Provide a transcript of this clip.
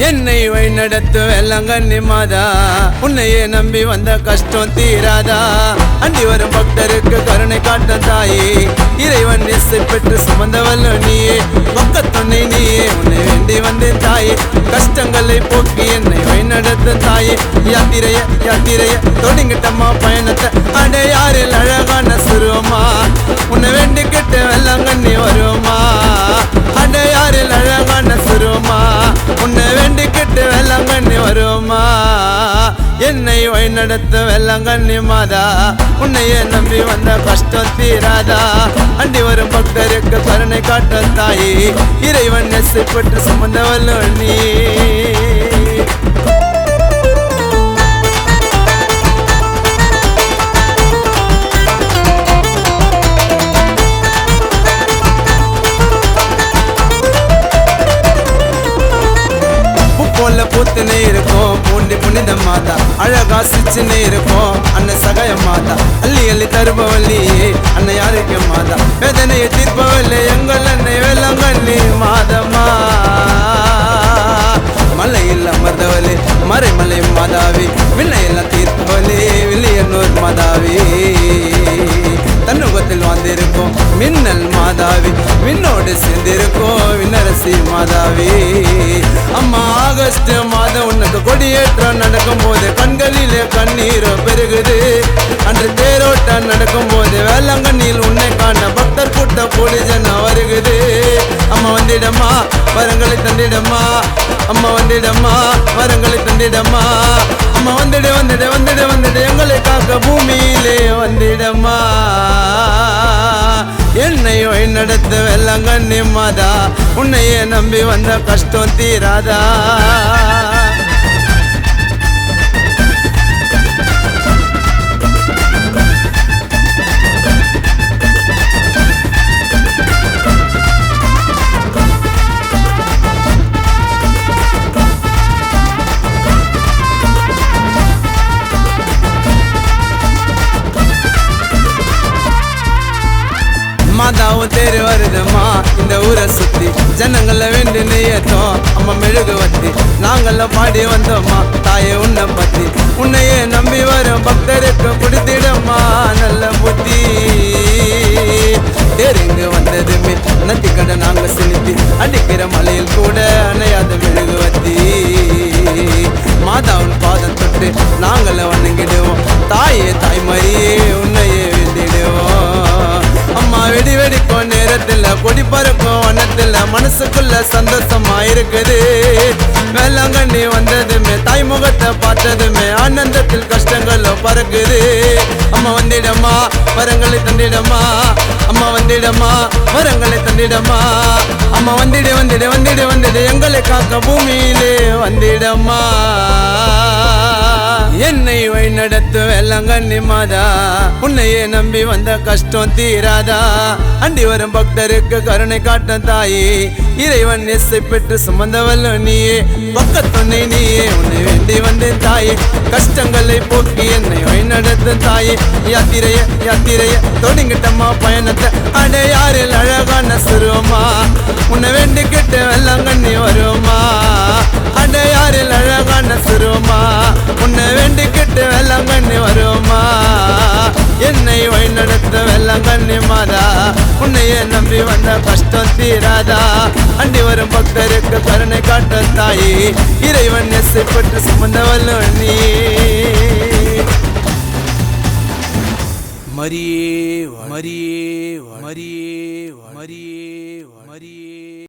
என்னை வழிநடத்து வேளாங்கண்ணி மாதா, உன்னையே நம்பி வந்த கஷ்டம் தீராதா. அண்டி வரும் பக்தருக்கு கருணை காட்ட தாயே, இறைவன் இசை பெற்று சுமந்தவல்ல நீயே, பக்கத்துணை நீயே, உன்னை வேண்டி வந்தேன் தாயே, கஷ்டங்களை போக்கி என்னை வழிநடத்த தாயே. யாத்திரைய யாத்திரைய தொடங்கிட்டம்மா பயணத்தை, அடையாறில் அழகான சுருவமா, உன்னை வேண்டி கிட்ட வேளாங்கண்ணி வருவோமா. அடையாறில் அழகான சுருவமா, உன்னை வேண்டி கிட்ட வேளாங்கண்ணி வருவோமா. என்னை வழிநடத்த வேளாங்கண்ணி மாதா, உன்னையே நம்பி வந்த கஷ்டம் தீராதா. அண்டி வரும் பக்தருக்கு கருணை காட்ட தாயே, இறைவன் இசை பெற்று சுமந்தவல்ல நீ. போல பூத்துனே இருக்கும் பூண்டி புனித மாதா, அழகா சிச்சுனே இருக்கும் அன்னை சகாய மாதா, அள்ளி அள்ளி தருபவல்லி அன்னை யாருக்கு மாதா, வேதனையை தீர்ப்பவல்லி எங்கள் அன்னை வேளாங்கண்ணி மாதமா. மலையில் அமர்ந்தவளே மறைமலை மாதாவி, விண்ணையெல்லாம் தீர்ப்பவளே வில்லியனூர் மாதாவி, தன்னுகத்தில் வந்திருக்கும் மின்னல் மாதாவி, விண்ணோடு சேர்ந்திருக்கும் விண்ணரசி மாதாவி. அம்மா ஆகஸ்ட் மாதம் உனக்கு கொடியேற்றம் நடக்கும் போது கண்களிலே கண்ணீர் பெருகுது. அன்று தேரோட்டம் நடக்கும் போது வேளாங்கண்ணியில் உன்னை காண பக்தர் கூட்ட கூடி ஜன வருகுது. அம்மா வந்திடம்மா வரங்களை தந்திடம்மா, அம்மா வந்திடம்மா வரங்களை தந்திடம்மா, அம்மா வந்துடு வந்துடு வந்துடு வந்துடு எங்களை காக்க பூமியிலே வந்திடம்மா. என்னை வழிநடத்த வேளாங்கண்ணி மாதா, உன்னையே நம்பி வந்த கஷ்டம் தீராதா. மாதாவும் தேர் வருதம்மா இந்த ஊரை சுத்தி, ஜனங்களை வேண்டி நெய்யத்தோம் அம்மா மெழுகு வத்தி, நாங்கள பாடி வந்தோம்மா தாயே உன்னை பத்தி, உன்னையே நம்பி வரும் பக்தருக்கு குடித்திடம்மா நல்ல புத்தி. தேரிங்கு வந்ததுமே நத்தி கடை நாங்க செலுத்தி, அடிக்கிற மலையில் கூட அணையாத மெழுகு வத்தி, மாதாவின் பாதம் தொட்டு நாங்கள வணங்கிடுவோம் தாயே தாய்மரியே உன்னையே வேண்டிடுவோம். அம்மா வெடி வெடிக்கும் நேரத்தில் கொடி பறக்கும் வண்ணத்தில் மனசுக்குள்ள சந்தோஷமா இருக்குது. வேளாங்கண்ணி வந்ததுமே தாய் முகத்தை பார்த்ததுமே ஆனந்தத்தில் கஷ்டங்கள் பறக்குது. அம்மா வந்திடம்மா வரங்களை தந்திடம்மா, அம்மா வந்திடம்மா வரங்களை தந்திடம்மா, அம்மா வந்திடு வந்திடு வந்திடு வந்திடு எங்களை காக்க பூமியிலே வந்திடம்மா. என்னை வழிநடத்து வேளாங்கண்ணி மாதா, உன்னையே நம்பி வந்த கஷ்டம் தீராதா. அண்டி வரும் பக்தருக்கு கருணை காட்ட தாயே, இறைவன் இசை பெற்று சுமந்தவல்ல நீயே, பக்கத்துணை நீயே, உன்னை வேண்டி வந்தேன் தாயே, கஷ்டங்களை போக்கி என்னை வழிநடத்த தாயே. யாத்திரைய யாத்திரைய தொடங்கிட்டம்மா பயணத்தை, அடையாறில் அழகான சுருவமா, உன்னை வேண்டி கிட்ட வேளாங்கண்ணி வருவோமா. அடையாறில் அழகான சுருவமா, உன்னை வேண்டி கிட்ட வேளாங்கண்ணி வருவோமா. என்னை வழிநடத்த வேளாங்கண்ணி மாதா, உன்னையே நம்பி வந்த கஷ்டம் தீராதா. அண்டி வரும் பக்தருக்கு கருணை காட்ட தாயே, இறைவன் இசை பெற்று சுமந்தவல்ல நீ. மரியே